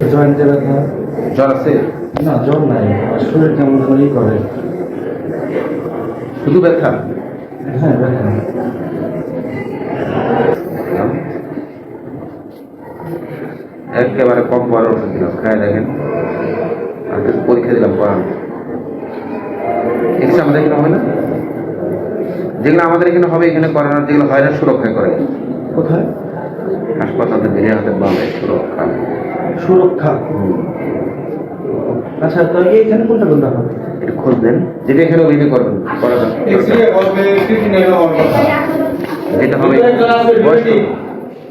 জয়েন্টে ব্যথা। জ্বর আছে? না, জ্বর নাই, শরীর কেমন করেই করে। শুধু ব্যথা? হ্যাঁ, ব্যথা। একেবারে কম বড় ওষুধ দিলাম, খাই দেখেন। আর কিছু পরীক্ষা দিলাম পড়ান। এক্স আমাদের এখানে হবে না? যেগুলো আমাদের এখানে হবে এখানে করে না, যেগুলো হয় না সুরক্ষা করে। কোথায়? হাসপাতালে বেরিয়ে হাতে বামে সুরক্ষা। সুরক্ষা। আচ্ছা, তো এইখানে কোনটা কোনটা হবে? একটু খুঁজবেন, যেটা এখানে ওইভাবে করবেন, করা যাবে। যেটা হবে বয়স কত?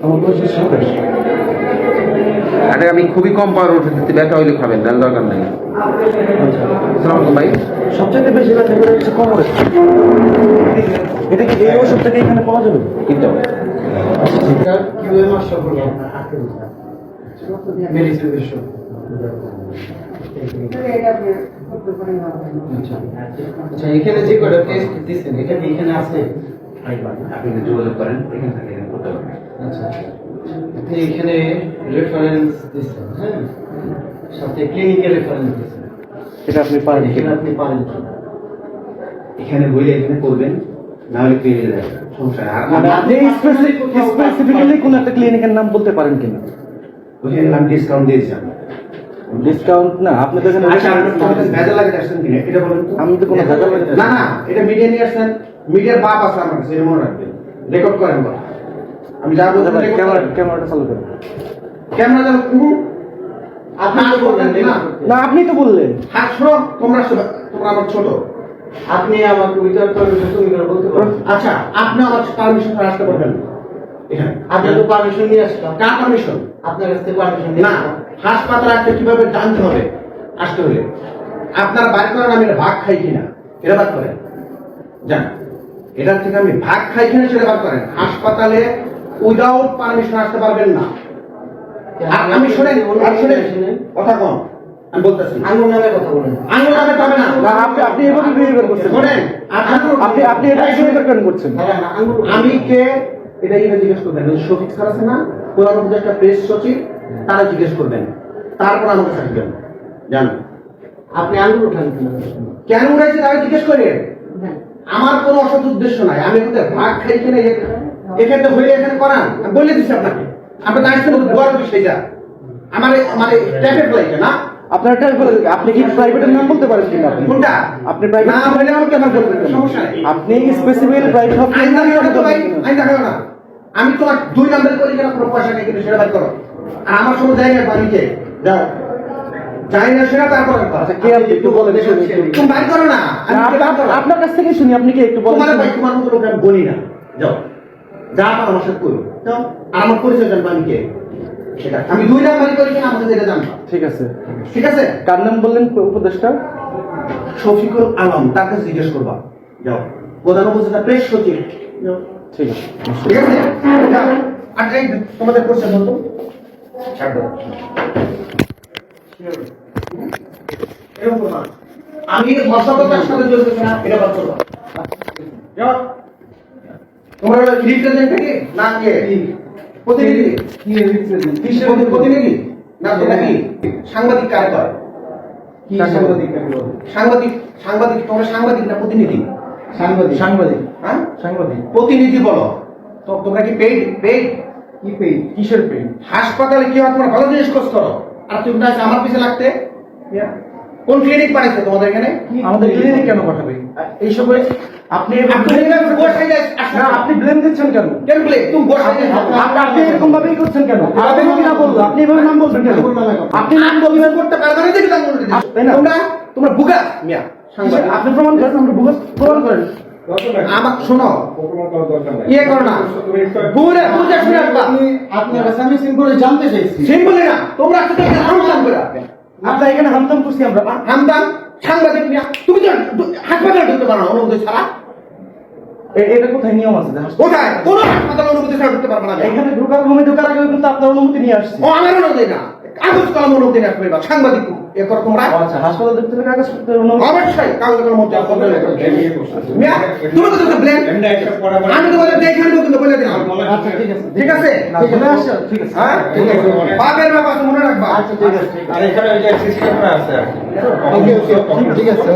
আমার বয়স 27। আরে আমি খুবই কম পাওয়ার ওষুধ দিতে, ব্যথা হইলে খাবেন, নাহলে দরকার নেই। আচ্ছা, আসসালামু আলাইকুম ভাই। সবচেয়ে বেশি ব্যথা করে হচ্ছে কোমরে। এটা কি এই ওষুধটাকে এখানে পাওয়া যাবে? কিনতে হবে। আচ্ছা, এখানে যে কটা টেস্ট দিচ্ছেন এখানে আছে, আপনি যোগাযোগ করেন, এখান থেকে এখানে করতে পারবেন। আচ্ছা আপনি এখানে রেফারেন্স দিচ্ছেন, হ্যাঁ, সাথে ক্লিনিকের রেফারেন্স দিচ্ছেন, এটা আপনি পারেন এখানে কিনা? আপনি পারেন কি? এখানে বইলে এখানে করবেন, না হলে ক্লিনিকে যাবেন, সমস্যা নেই। আর মানে আপনি স্পেসিফিক্যালি কোন একটা ক্লিনিকের নাম বলতে পারেন কিনা? ওখানে নাম ডিসকাউন্ট দিয়েছি আমরা। ডিসকাউন্ট না, আপনি তো এখানে আচ্ছা, আপনি ভেজাল লাগাতে আসছেন কিনা এটা বলেন তো। আমি তো কোনো ভেজাল লাগাতে না না, এটা মিডিয়া নিয়ে আসছেন, মিডিয়ার বাপ আছে আমার কাছে, এটা মনে রাখবেন। রেকর্ড করেন কথা, আমি যা বলছি ক্যামেরাটা চালু করেন। ক্যামেরা যেন আপনি তো বললেন না। না, আপনি তো বললেন। হাত শোনো, তোমরা আমার ছোট। আপনি আমাকে উইদাউট পারমিশন তুমি করে বলতে পারেন। আচ্ছা, আপনি আমার পারমিশন ছাড়া আসতে পারবেন না এখানে। আপনি তো পারমিশন নিয়ে আসলাম, কার পারমিশন? আপনার কাছ থেকে পারমিশন নিয়ে না, আসলাম। হাসপাতালে আসতে কিভাবে জানতে হবে আসতে হলে? আপনারা বাইর করেন আমি এটা ভাগ খাই কিনা, এটা বাদ করেন। জান, এটার থেকে আমি ভাগ খাই কিনা সেটা বাদ করেন। হাসপাতালে উইদাউট পারমিশন আসতে পারবেন না। আর আমি শোনেন, আর শোনেন, কথা কম, আমি বলতেছি। আঙুল নামে কথা বলেন। আঙুল নামে হবে না। না, আপনি এভাবে বিহেভিয়ার করছেন। শোনেন, আপনি এভাবে বিহেভিয়ার কেন করছেন? হ্যাঁ, না, আঙুল আমি কে এটা এখানে জিজ্ঞেস করবেন। ওই শফিক স্যার আছে না, প্রধান উপদেষ্টা প্রেস সচিব, তারা জিজ্ঞেস করবেন, তারপর আমাকে থাকবেন। জান, আপনি আঙুল উঠান কিনা? কেন উঠাইছে তাকে জিজ্ঞেস করেন। আমার কোনো অসৎ উদ্দেশ্য নাই। আমি এখানে ভাগ খাই কিনা এখানে হয়ে এখানে করান, আমি বলে দিচ্ছি আপনাকে। আপনি না আসতে বড় বিষয়টা আমার মানে ট্যাপের লাগে না। আপনার একটা আপনি কি প্রাইভেটের নাম বলতে পারেন কিনা? কোনটা? আপনি প্রাইভেট না হলে আমাকে কেন বলবেন? সমস্যা নেই। আপনি স্পেসিফিক্যালি প্রাইভেট আইন দেখাও না তো ভাই, আইন দেখাও না। আমি তোমার 2 নাম্বার করি কেন, কোনো পয়সা নেই কিন্তু সেটা বাদ করো। আর আমার সময় দেয় না বাড়িতে যাও, যাই না সেটা তারপর আচ্ছা, কে আপনি একটু বলেন শুনি। তুমি বাইর করো না। আমি কে বাদ করো? আপনার কাছ থেকে শুনি, আপনি কি একটু বলেন? তোমার ভাই তোমার মতো লোক আমি বলি না। যাও, যা পারো আমার সাথে করো। যাও, আর আমার পরিচয় জানবো আমি কে সেটা। আমি 2 নাম্বারই করি কিনা আমাকে যেটা জানবো। ঠিক আছে। ঠিক আছে? কার নাম বললেন উপদেষ্টা? শফিকুল আলম, তার কাছে জিজ্ঞেস করবা। যাও, প্রধান উপদেষ্টা প্রেস সচিব। যাও, ঠিক আছে। ঠিক আছে? যাও। আর এই তোমাদের কোশ্চেন বলতো ছাড় দাও। এরকম করবা না। আমি ধর্ষকতার সাথে জড়িত কিনা এটা বাদ করবা। যাও, তোমরা রিপ্রেজেন্টেটিভ না কে? প্রতিনিধি। কিসের প্রতিনিধি? না তো নাকি সাংবাদিক কাজ করে? কি সাংবাদিক কাকে বলে? সাংবাদিক, সাংবাদিক তোমরা সাংবাদিক না প্রতিনিধি? সাংবাদিক। সাংবাদিক। হ্যাঁ, সাংবাদিক। প্রতিনিধি বলো তো। তোমরা কি পেইড? পেইড কি পেই? কিসের পেই? হাসপাতালে কি হয় তোমরা ভালো জিনিস খোঁজ করো, আর তুমি তাই আমার পিছে লাগতে। কোন ক্লিনিক পাঠাইছে তোমাদের এখানে? আমাদের ক্লিনিক কেন পাঠাবে? এইসব আপনি আপনি ব্লেম দিচ্ছেন কেন? কেন বলে তুমি আপনি এরকম ভাবেই করছেন কেন? আপনি যদি না বলবো, আপনি এভাবে নাম বলবেন কেন? আপনি নাম বলবেন করতে পারবে না দেখি তাই না? তোমরা তোমরা বুকা মিয়া সাংবাদিক। আপনি প্রমাণ করেন, আমরা প্রমাণ করেন। আমার শোনো, ইয়ে করো না, বুড়ে বুঝে শুনে আসবা। আপনি আসামি সিম্পল জানতে চাইছি। সিম্পলি না, তোমরা আসতে হামদাম করে আপনার এখানে হামতাম করছি আমরা। হামদাম সাংবাদিক মিয়া। তুমি তো হাসপাতালে ঢুকতে পারো না অনুমতি ছাড়া। এটা কোথায় নিয়ম আছে যে হাসপাতাল- কোথায় কোন হাসপাতাল অনুমতি ছাড়া ঢুকতে পারবে না আমি। এখানে ঢোকার রুমে ঢোকার আগে কিন্তু আপনার অনুমতি নিয়ে আসছি। ও আমার অনুমতি না, কাগজ কলম অনুমতি না আসবে, সাংবাদিক এ করো তোমরা। আচ্ছা, হাসপাতাল দেখতে হলে কাগজপত্রের অনুমতি। অবশ্যই কাগজ কলম অনুমতি আসবে। মিয়া, তুমি তো একটা ব্ল্যাঙ্ক, আমি তোমাদের দেখে আনবো কিন্তু বলে দিলাম। আচ্ছা, ঠিক আছে। ঠিক আছে? চলে আসছো? ঠিক আছে। হ্যাঁ, পাপের ব্যাপার আছে, মনে রাখবা। আচ্ছা, ঠিক আছে। আর এখানে ওই যে সিসি ক্যামেরা আছে। ঠিক আছে।